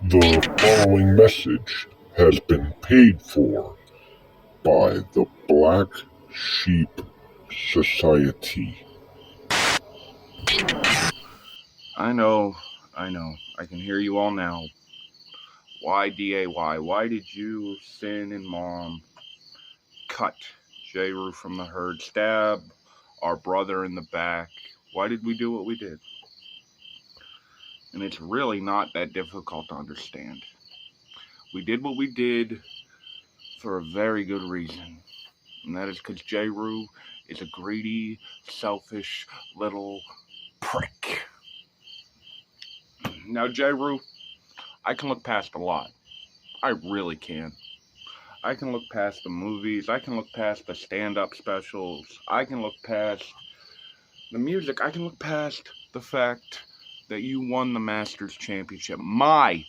The following message has been paid for by the Black Sheep Society. I know. I can hear you all now. Why, DAY? Why did you, Sin, and Mom cut Jeru from the herd, stab our brother in the back? Why did we do what we did? And it's really not that difficult to understand. We did what we did for a very good reason. And that is because Jeru is a greedy, selfish little prick. Now, Jeru, I can look past a lot. I really can. I can look past the movies. I can look past the stand-up specials. I can look past the music. I can look past the fact that you won the Masters Championship. My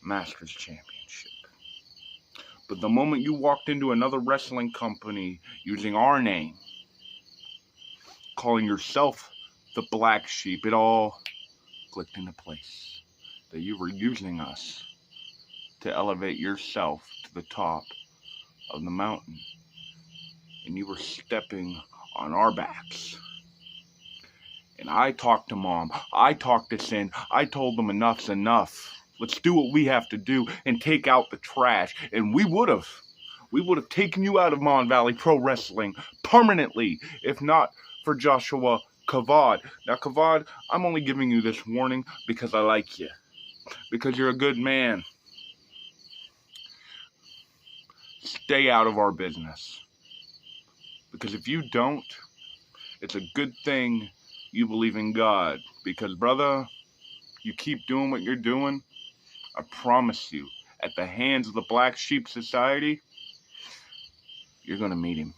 Masters Championship. But the moment you walked into another wrestling company using our name, calling yourself the Black Sheep, it all clicked into place. That you were using us to elevate yourself to the top of the mountain. And you were stepping on our backs. And I talked to Mom. I talked to Sin. I told them enough's enough. Let's do what we have to do and take out the trash. And we would have. We would have taken you out of Mon Valley Pro Wrestling permanently, if not for Joshua Kavad. Now, Kavad, I'm only giving you this warning because I like you. Because you're a good man. Stay out of our business. Because if you don't, it's a good thing you believe in God. Because, brother, you keep doing what you're doing, I promise you, at the hands of the Black Sheep Society, you're going to meet him.